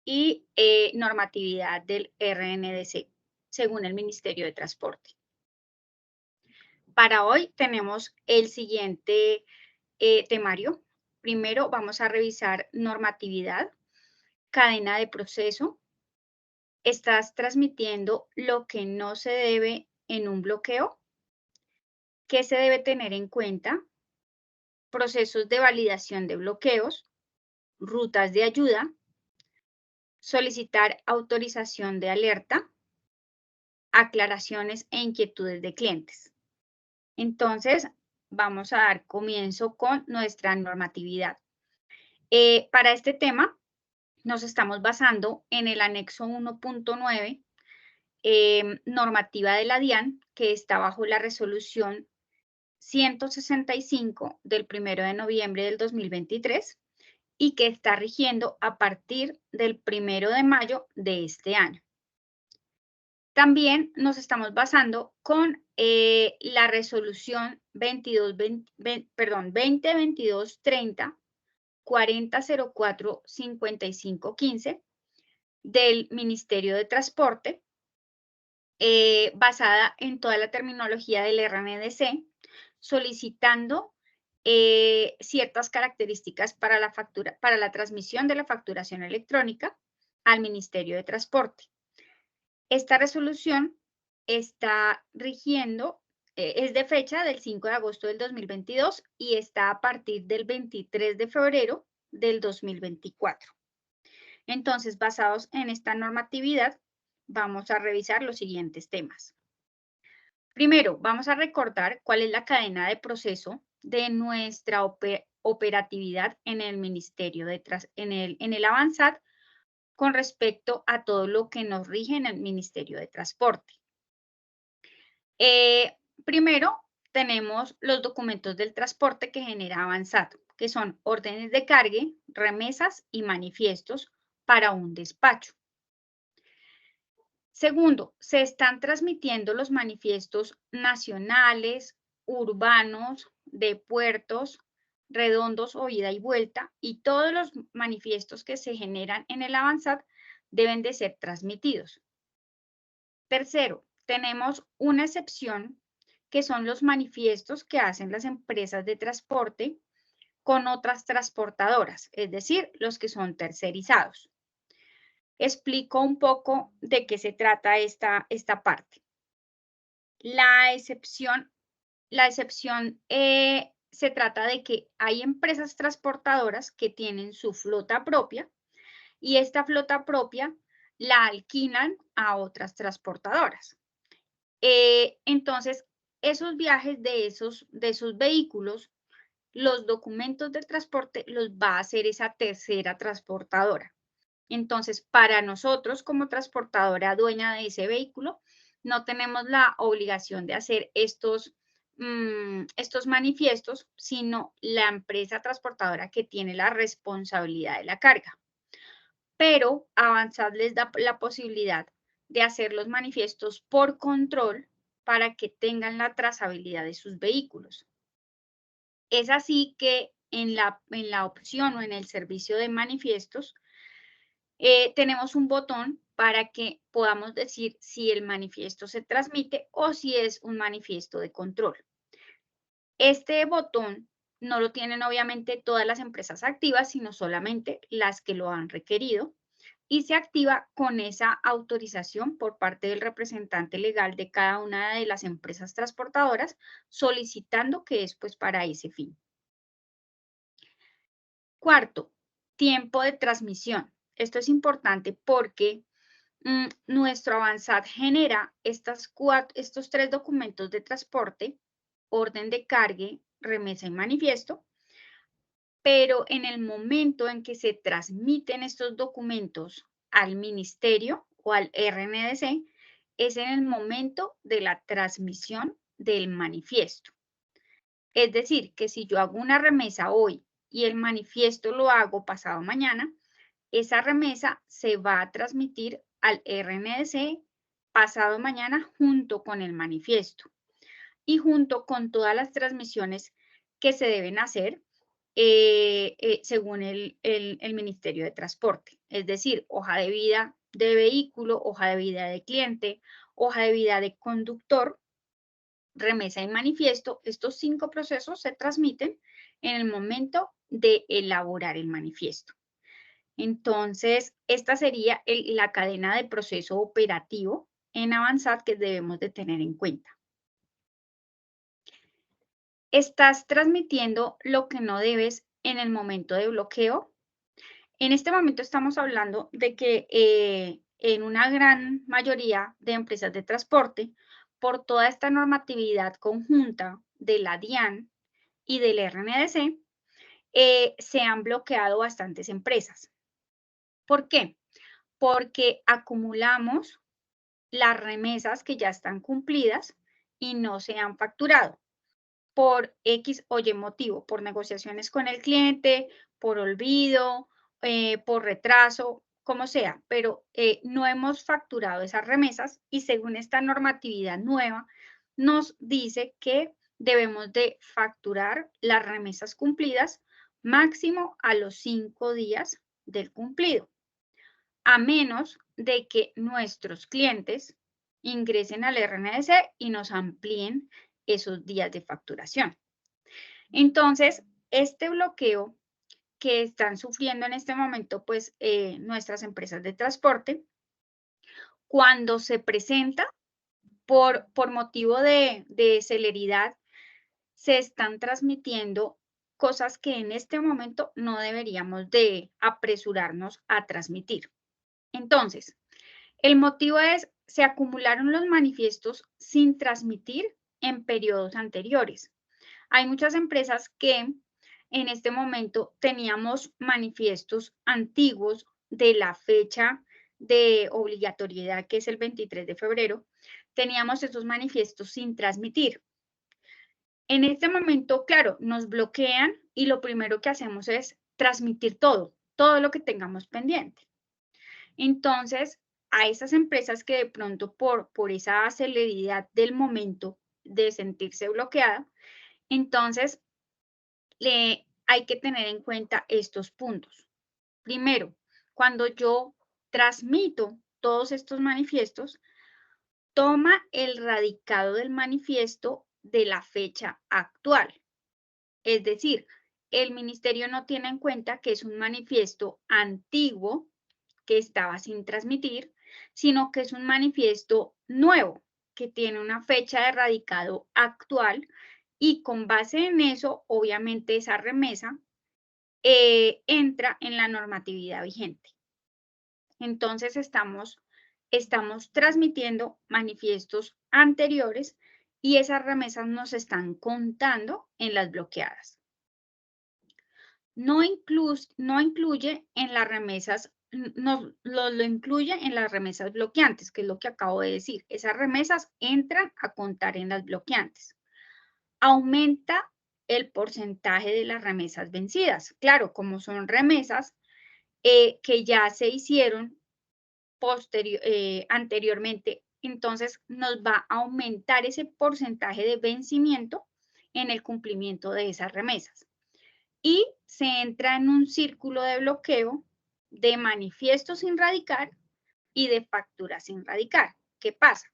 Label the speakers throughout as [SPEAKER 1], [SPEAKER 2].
[SPEAKER 1] y normatividad del RNDC, según el Ministerio de Transporte. Para hoy tenemos el siguiente temario. Primero vamos a revisar normatividad, cadena de proceso. ¿Estás transmitiendo lo que no se debe en un bloqueo? ¿Qué se debe tener en cuenta? Procesos de validación de bloqueos, rutas de ayuda, solicitar autorización de alerta, aclaraciones e inquietudes de clientes. Entonces, vamos a dar comienzo con nuestra normatividad. Para este tema, nos estamos basando en el anexo 1.9, normativa de la DIAN, que está bajo la resolución 165 del 1 de noviembre del 2023 y que está rigiendo a partir del 1 de mayo de este año. También nos estamos basando con la resolución 2022-30 4004-5515 del Ministerio de Transporte, basada en toda la terminología del RNDC, solicitando ciertas características para la transmisión de la facturación electrónica al Ministerio de Transporte. Esta resolución está rigiendo, es de fecha del 5 de agosto del 2022 y está a partir del 23 de febrero del 2024. Entonces, basados en esta normatividad, vamos a revisar los siguientes temas. Primero, vamos a recordar cuál es la cadena de proceso de nuestra operatividad en el Ministerio en el Avanzat con respecto a todo lo que nos rige en el Ministerio de Transporte. Primero, tenemos los documentos del transporte que genera Avanzat, que son órdenes de cargue, remesas y manifiestos para un despacho. Segundo, se están transmitiendo los manifiestos nacionales, urbanos, de puertos, redondos o ida y vuelta, y todos los manifiestos que se generan en el Avanzat deben de ser transmitidos. Tercero, tenemos una excepción que son los manifiestos que hacen las empresas de transporte con otras transportadoras, es decir, los que son tercerizados. Explico un poco de qué se trata esta parte. La excepción se trata de que hay empresas transportadoras que tienen su flota propia y esta flota propia la alquilan a otras transportadoras. Entonces, esos viajes de esos vehículos, los documentos del transporte los va a hacer esa tercera transportadora. Entonces, para nosotros como transportadora dueña de ese vehículo, no tenemos la obligación de hacer estos manifiestos, sino la empresa transportadora que tiene la responsabilidad de la carga. Pero Avanzat les da la posibilidad de hacer los manifiestos por control para que tengan la trazabilidad de sus vehículos. Es así que en la opción o en el servicio de manifiestos, tenemos un botón para que podamos decir si el manifiesto se transmite o si es un manifiesto de control. Este botón no lo tienen obviamente todas las empresas activas, sino solamente las que lo han requerido y se activa con esa autorización por parte del representante legal de cada una de las empresas transportadoras, solicitando que es pues para ese fin. Cuarto, tiempo de transmisión. Esto es importante porque nuestro Avanzat genera estos 3 documentos de transporte, orden de cargue, remesa y manifiesto, pero en el momento en que se transmiten estos documentos al ministerio o al RNDC, es en el momento de la transmisión del manifiesto. Es decir, que si yo hago una remesa hoy y el manifiesto lo hago pasado mañana, esa remesa se va a transmitir al RNDC pasado mañana junto con el manifiesto y junto con todas las transmisiones que se deben hacer según el Ministerio de Transporte. Es decir, hoja de vida de vehículo, hoja de vida de cliente, hoja de vida de conductor, remesa y manifiesto. Estos 5 procesos se transmiten en el momento de elaborar el manifiesto. Entonces, esta sería la cadena de proceso operativo en Avanzat que debemos de tener en cuenta. ¿Estás transmitiendo lo que no debes en el momento de bloqueo? En este momento estamos hablando de que en una gran mayoría de empresas de transporte, por toda esta normatividad conjunta de la DIAN y del RNDC, se han bloqueado bastantes empresas. ¿Por qué? Porque acumulamos las remesas que ya están cumplidas y no se han facturado por X o Y motivo, por negociaciones con el cliente, por olvido, por retraso, como sea, pero no hemos facturado esas remesas y según esta normatividad nueva nos dice que debemos de facturar las remesas cumplidas máximo a los 5 días del cumplido, a menos de que nuestros clientes ingresen al RNDC y nos amplíen esos días de facturación. Entonces, este bloqueo que están sufriendo en este momento, pues, nuestras empresas de transporte, cuando se presenta por motivo de celeridad, se están transmitiendo cosas que en este momento no deberíamos de apresurarnos a transmitir. Entonces, el motivo es, se acumularon los manifiestos sin transmitir en periodos anteriores. Hay muchas empresas que en este momento teníamos manifiestos antiguos de la fecha de obligatoriedad, que es el 23 de febrero. Teníamos esos manifiestos sin transmitir. En este momento, claro, nos bloquean y lo primero que hacemos es transmitir todo lo que tengamos pendiente. Entonces, a esas empresas que de pronto por esa celeridad del momento de sentirse bloqueada, entonces hay que tener en cuenta estos puntos. Primero, cuando yo transmito todos estos manifiestos, toma el radicado del manifiesto de la fecha actual. Es decir, el ministerio no tiene en cuenta que es un manifiesto antiguo que estaba sin transmitir, sino que es un manifiesto nuevo que tiene una fecha de radicado actual y con base en eso, obviamente esa remesa entra en la normatividad vigente. Entonces estamos transmitiendo manifiestos anteriores y esas remesas nos están contando en las bloqueadas. No incluye en las remesas, lo incluye en las remesas bloqueantes, que es lo que acabo de decir. Esas remesas entran a contar en las bloqueantes. Aumenta el porcentaje de las remesas vencidas. Claro, como son remesas que ya se hicieron anteriormente, entonces nos va a aumentar ese porcentaje de vencimiento en el cumplimiento de esas remesas. Y se entra en un círculo de bloqueo de manifiesto sin radicar y de factura sin radicar. ¿Qué pasa?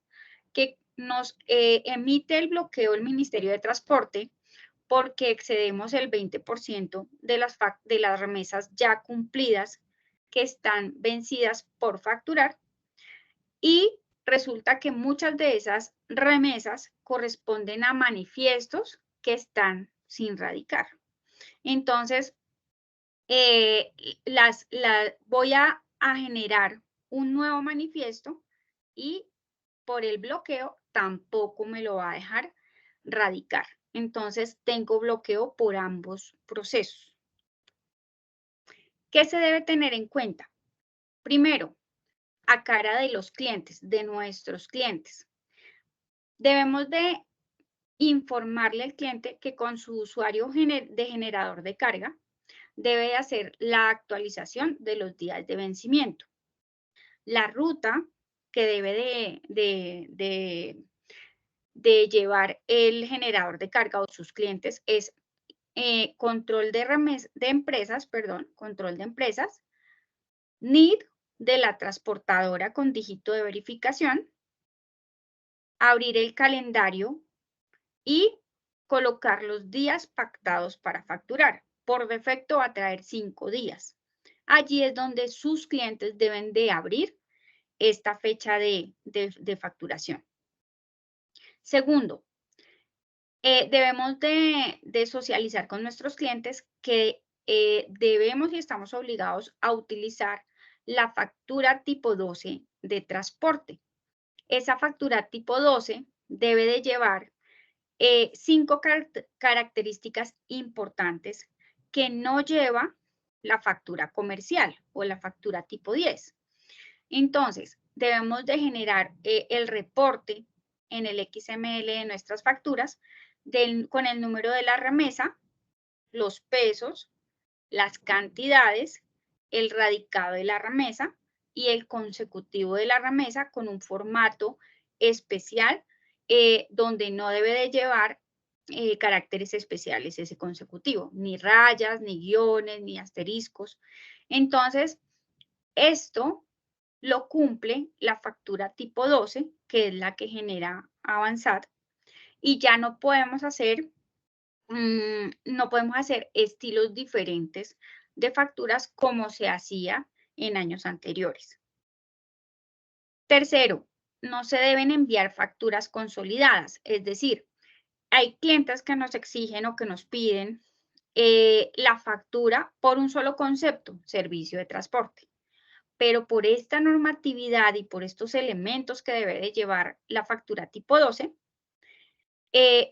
[SPEAKER 1] Que nos emite el bloqueo el Ministerio de Transporte porque excedemos el 20% de las remesas ya cumplidas que están vencidas por facturar y resulta que muchas de esas remesas corresponden a manifiestos que están sin radicar. Entonces, voy a generar un nuevo manifiesto y por el bloqueo tampoco me lo va a dejar radicar. Entonces, tengo bloqueo por ambos procesos. ¿Qué se debe tener en cuenta? Primero, a cara de los clientes, de nuestros clientes. Debemos de informarle al cliente que con su usuario de generador de carga debe hacer la actualización de los días de vencimiento. La ruta que debe de llevar el generador de carga o sus clientes es control de empresas, NID de la transportadora con dígito de verificación, abrir el calendario y colocar los días pactados para facturar. Por defecto va a traer 5 días. Allí es donde sus clientes deben de abrir esta fecha de facturación. Segundo, debemos de socializar con nuestros clientes que debemos y estamos obligados a utilizar la factura tipo 12 de transporte. Esa factura tipo 12 debe de llevar 5 características importantes que no lleva la factura comercial o la factura tipo 10. Entonces, debemos de generar el reporte en el XML de nuestras facturas con el número de la remesa, los pesos, las cantidades, el radicado de la remesa y el consecutivo de la remesa con un formato especial donde no debe de llevar caracteres especiales ese consecutivo, ni rayas, ni guiones, ni asteriscos. Entonces, esto lo cumple la factura tipo 12, que es la que genera Avanzat, y ya no podemos hacer estilos diferentes de facturas como se hacía en años anteriores. Tercero, no se deben enviar facturas consolidadas, es decir, hay clientes que nos exigen o que nos piden la factura por un solo concepto, servicio de transporte. Pero por esta normatividad y por estos elementos que debe de llevar la factura tipo 12,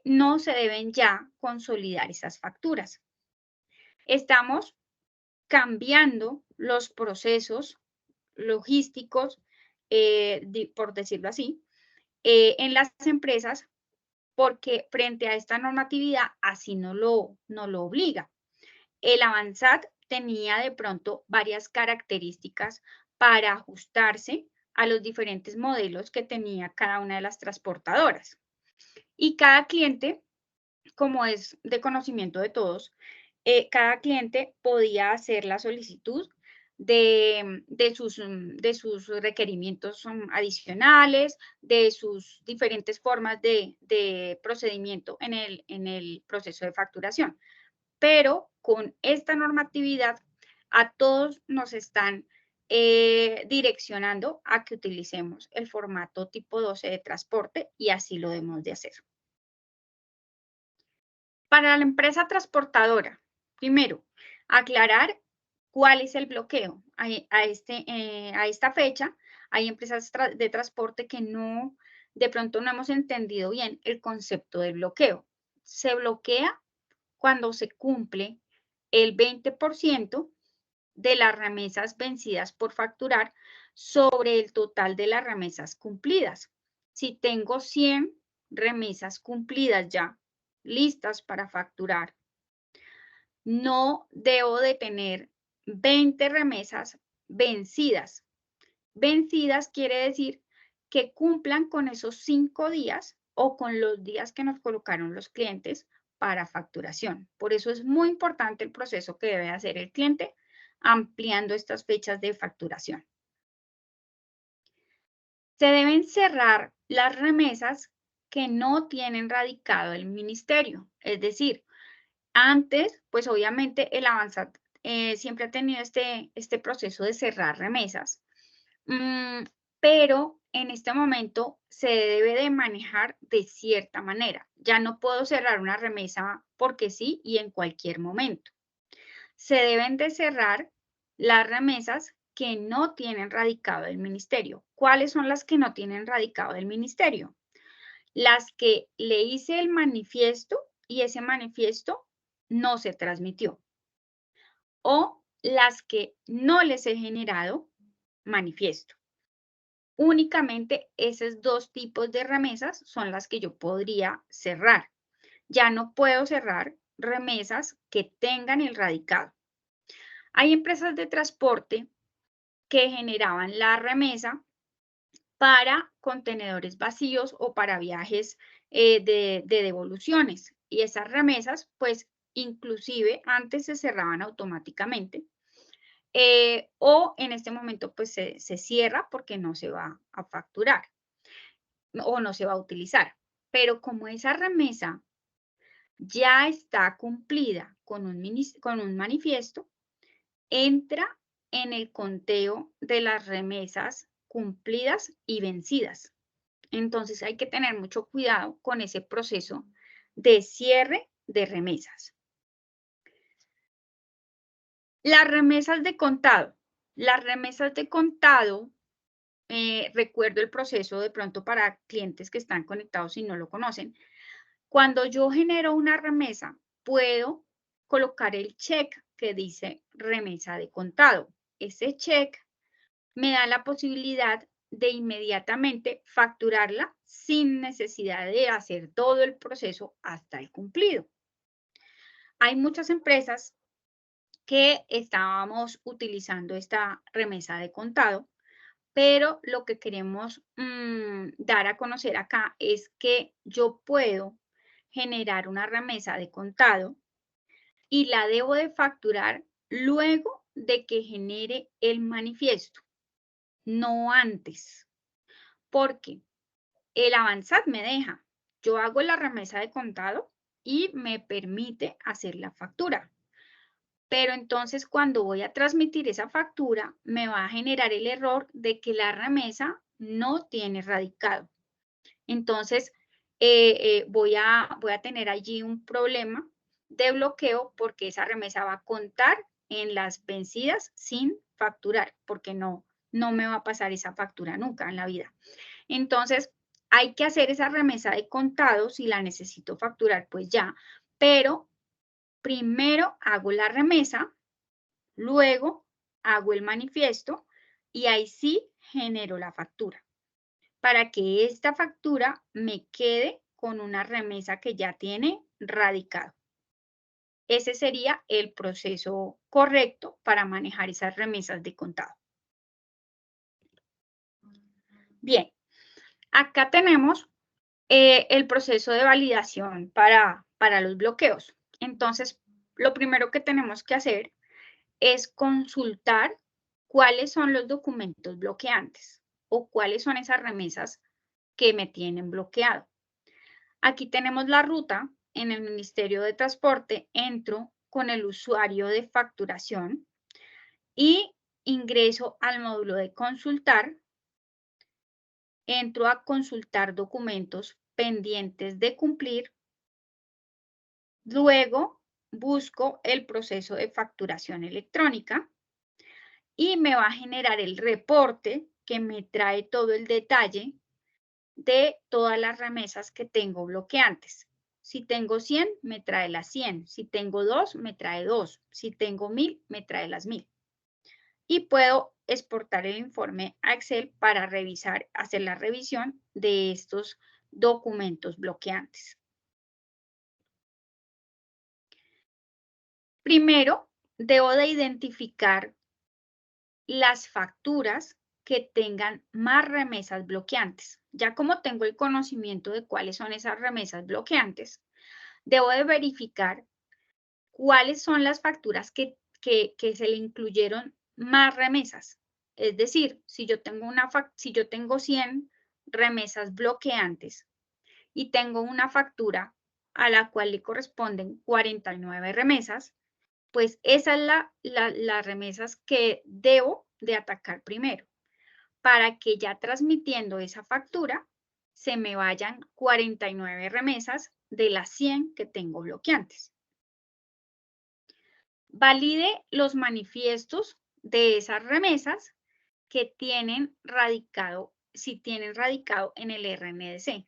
[SPEAKER 1] no se deben ya consolidar esas facturas. Estamos cambiando los procesos logísticos, por decirlo así, en las empresas porque frente a esta normatividad así no lo obliga. El Avanzat tenía de pronto varias características para ajustarse a los diferentes modelos que tenía cada una de las transportadoras. Y cada cliente, como es de conocimiento de todos, cada cliente podía hacer la solicitud de sus requerimientos adicionales, de sus diferentes formas de procedimiento en el proceso de facturación. Pero con esta normatividad a todos nos están direccionando a que utilicemos el formato tipo 12 de transporte y así lo debemos de hacer. Para la empresa transportadora, primero, aclarar cuál es el bloqueo. A esta fecha hay empresas de transporte que de pronto no hemos entendido bien el concepto del bloqueo. Se bloquea cuando se cumple el 20% de las remesas vencidas por facturar sobre el total de las remesas cumplidas. Si tengo 100 remesas cumplidas ya, listas para facturar, no debo de tener 20 remesas vencidas. Vencidas quiere decir que cumplan con esos 5 días o con los días que nos colocaron los clientes para facturación. Por eso es muy importante el proceso que debe hacer el cliente ampliando estas fechas de facturación. Se deben cerrar las remesas que no tienen radicado el ministerio. Es decir, antes, pues obviamente el Avanzat siempre ha tenido este proceso de cerrar remesas, pero en este momento se debe de manejar de cierta manera. Ya no puedo cerrar una remesa porque sí y en cualquier momento. Se deben de cerrar las remesas que no tienen radicado el ministerio. ¿Cuáles son las que no tienen radicado el ministerio? Las que le hice el manifiesto y ese manifiesto no se transmitió. O las que no les he generado manifiesto. Únicamente esos dos tipos de remesas son las que yo podría cerrar. Ya no puedo cerrar remesas que tengan el radicado. Hay empresas de transporte que generaban la remesa para contenedores vacíos o para viajes de devoluciones. Y esas remesas, pues, inclusive antes se cerraban automáticamente, o en este momento pues se cierra porque no se va a facturar o no se va a utilizar. Pero como esa remesa ya está cumplida con con un manifiesto, entra en el conteo de las remesas cumplidas y vencidas. Entonces hay que tener mucho cuidado con ese proceso de cierre de remesas. Las remesas de contado. Las remesas de contado, recuerdo el proceso de pronto para clientes que están conectados y no lo conocen. Cuando yo genero una remesa, puedo colocar el check que dice remesa de contado. Ese check me da la posibilidad de inmediatamente facturarla sin necesidad de hacer todo el proceso hasta el cumplido. Hay muchas empresas que estábamos utilizando esta remesa de contado, pero lo que queremos dar a conocer acá es que yo puedo generar una remesa de contado y la debo de facturar luego de que genere el manifiesto, no antes, porque el Avanzat me deja. Yo hago la remesa de contado y me permite hacer la factura. Pero entonces cuando voy a transmitir esa factura, me va a generar el error de que la remesa no tiene radicado. Entonces, voy a tener allí un problema de bloqueo porque esa remesa va a contar en las vencidas sin facturar, porque no me va a pasar esa factura nunca en la vida. Entonces, hay que hacer esa remesa de contado, si la necesito facturar, pues ya, pero primero hago la remesa, luego hago el manifiesto y ahí sí genero la factura, para que esta factura me quede con una remesa que ya tiene radicado. Ese sería el proceso correcto para manejar esas remesas de contado. Bien, acá tenemos el proceso de validación para los bloqueos. Entonces, lo primero que tenemos que hacer es consultar cuáles son los documentos bloqueantes o cuáles son esas remesas que me tienen bloqueado. Aquí tenemos la ruta. En el Ministerio de Transporte entro con el usuario de facturación y ingreso al módulo de consultar. Entro a consultar documentos pendientes de cumplir. Luego busco el proceso de facturación electrónica y me va a generar el reporte que me trae todo el detalle de todas las remesas que tengo bloqueantes. Si tengo 100, me trae las 100. Si tengo 2, me trae 2. Si tengo 1000, me trae las 1000. Y puedo exportar el informe a Excel para revisar, hacer la revisión de estos documentos bloqueantes. Primero, debo de identificar las facturas que tengan más remesas bloqueantes. Ya como tengo el conocimiento de cuáles son esas remesas bloqueantes, debo de verificar cuáles son las facturas que se le incluyeron más remesas. Es decir, si yo tengo 100 remesas bloqueantes y tengo una factura a la cual le corresponden 49 remesas, pues esas son las remesas que debo de atacar primero, para que ya transmitiendo esa factura se me vayan 49 remesas de las 100 que tengo bloqueantes. Valide los manifiestos de esas remesas que tienen radicado, si tienen radicado en el RNDC.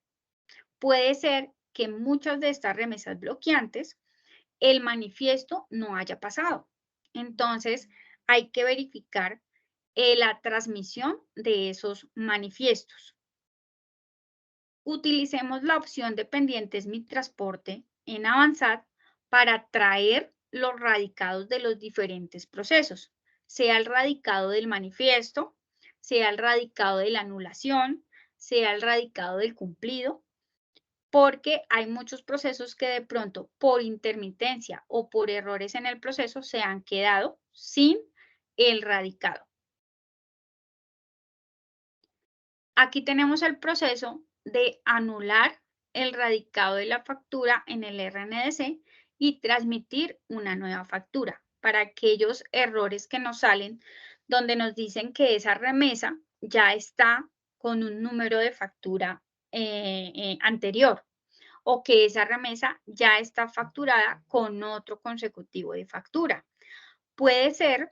[SPEAKER 1] Puede ser que muchas de estas remesas bloqueantes el manifiesto no haya pasado. Entonces, hay que verificar la transmisión de esos manifiestos. Utilicemos la opción de pendientes Mi Transporte en Avanzat para traer los radicados de los diferentes procesos, sea el radicado del manifiesto, sea el radicado de la anulación, sea el radicado del cumplido, porque hay muchos procesos que de pronto por intermitencia o por errores en el proceso se han quedado sin el radicado. Aquí tenemos el proceso de anular el radicado de la factura en el RNDC y transmitir una nueva factura para aquellos errores que nos salen donde nos dicen que esa remesa ya está con un número de factura anterior o que esa remesa ya está facturada con otro consecutivo de factura. Puede ser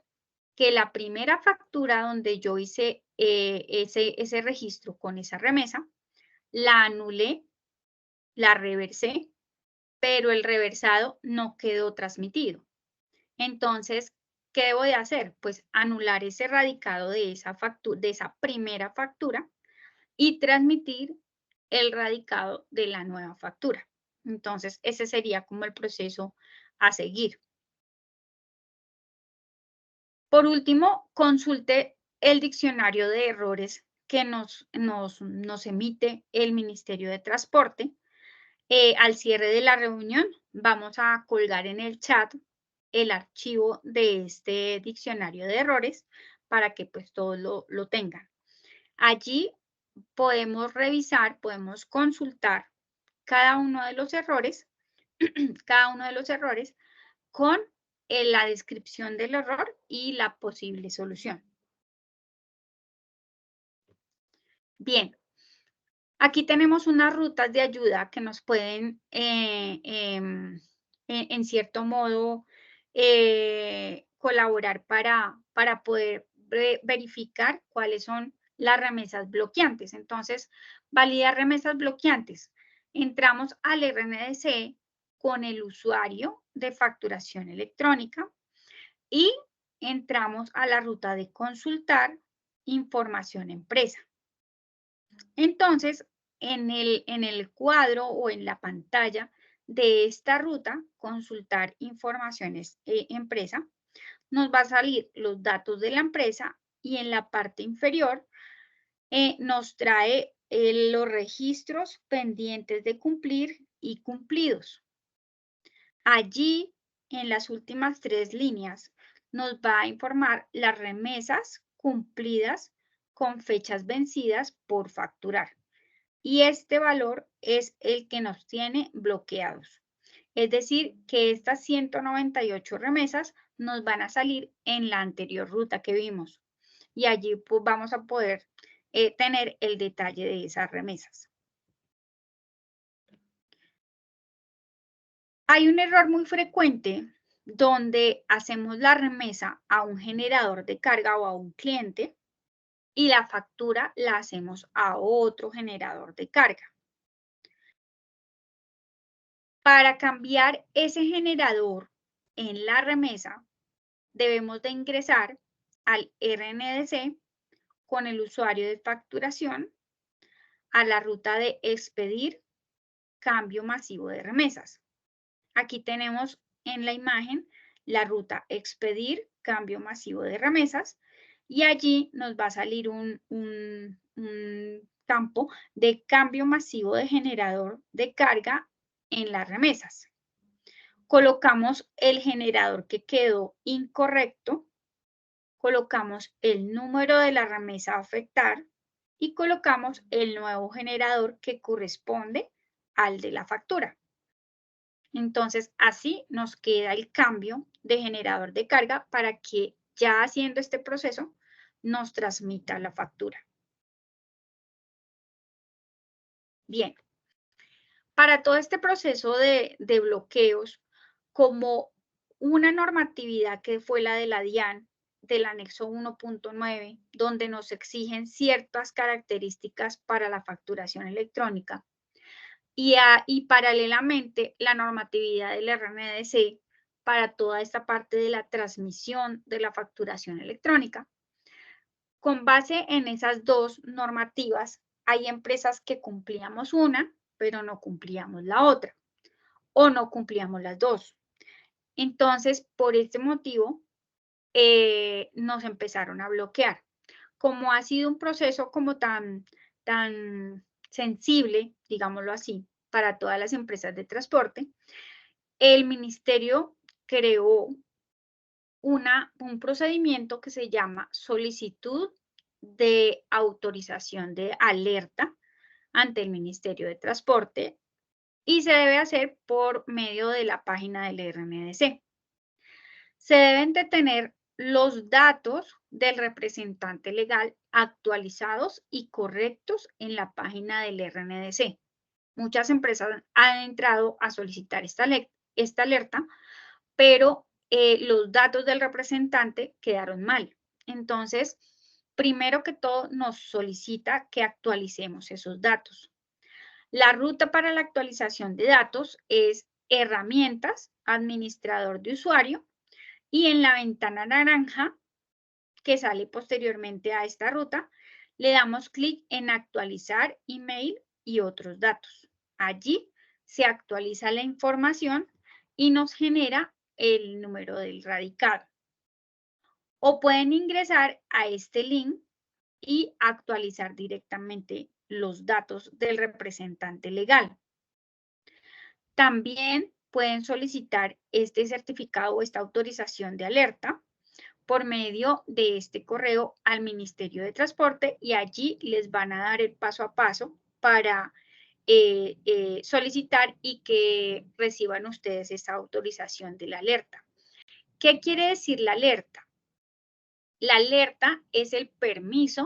[SPEAKER 1] que la primera factura donde yo hice ese registro con esa remesa, la anulé, la reversé, pero el reversado no quedó transmitido. Entonces, ¿qué debo de hacer? Pues anular ese radicado de esa primera factura y transmitir el radicado de la nueva factura. Entonces, ese sería como el proceso a seguir. Por último, consulte el diccionario de errores que nos emite el Ministerio de Transporte. Al cierre de la reunión, vamos a colgar en el chat el archivo de este diccionario de errores para que pues todos lo tengan. Allí podemos revisar, podemos consultar cada uno de los errores, con la descripción del error y la posible solución. Bien, aquí tenemos unas rutas de ayuda que nos pueden, en cierto modo, colaborar para poder verificar cuáles son las remesas bloqueantes. Entonces, validar remesas bloqueantes. Entramos al RNDC con el usuario de facturación electrónica y entramos a la ruta de consultar información empresa. Entonces, en el cuadro o en la pantalla de esta ruta, consultar informaciones empresa, nos va a salir los datos de la empresa y en la parte inferior nos trae los registros pendientes de cumplir y cumplidos. Allí, en las últimas 3 líneas, nos va a informar las remesas cumplidas con fechas vencidas por facturar. Y este valor es el que nos tiene bloqueados. Es decir, que estas 198 remesas nos van a salir en la anterior ruta que vimos. Y allí pues, vamos a poder tener el detalle de esas remesas. Hay un error muy frecuente donde hacemos la remesa a un generador de carga o a un cliente y la factura la hacemos a otro generador de carga. Para cambiar ese generador en la remesa, debemos de ingresar al RNDC con el usuario de facturación a la ruta de expedir cambio masivo de remesas. Aquí tenemos en la imagen la ruta expedir cambio masivo de remesas y allí nos va a salir un campo de cambio masivo de generador de carga en las remesas. Colocamos el generador que quedó incorrecto, colocamos el número de la remesa a afectar y colocamos el nuevo generador que corresponde al de la factura. Entonces, así nos queda el cambio de generador de carga para que ya haciendo este proceso nos transmita la factura. Bien, para todo este proceso de bloqueos, como una normatividad que fue la de la DIAN, del anexo 1.9, donde nos exigen ciertas características para la facturación electrónica, y paralelamente la normatividad del RNDC para toda esta parte de la transmisión de la facturación electrónica. Con base en esas dos normativas, hay empresas que cumplíamos una, pero no cumplíamos la otra, o no cumplíamos las dos. Entonces, por este motivo, nos empezaron a bloquear. Como ha sido un proceso como tan sensible, digámoslo así, para todas las empresas de transporte, el ministerio creó un procedimiento que se llama solicitud de autorización de alerta ante el Ministerio de Transporte y se debe hacer por medio de la página del RNDC. Se deben de tener los datos del representante legal actualizados y correctos en la página del RNDC. Muchas empresas han entrado a solicitar esta alerta, pero los datos del representante quedaron mal. Entonces, primero que todo, nos solicita que actualicemos esos datos. La ruta para la actualización de datos es herramientas, administrador de usuario, y en la ventana naranja que sale posteriormente a esta ruta, le damos clic en actualizar email y otros datos. Allí se actualiza la información y nos genera el número del radicado. O pueden ingresar a este link y actualizar directamente los datos del representante legal. También pueden solicitar este certificado o esta autorización de alerta por medio de este correo al Ministerio de Transporte y allí les van a dar el paso a paso para solicitar y que reciban ustedes esa autorización de la alerta. ¿Qué quiere decir la alerta? La alerta es el permiso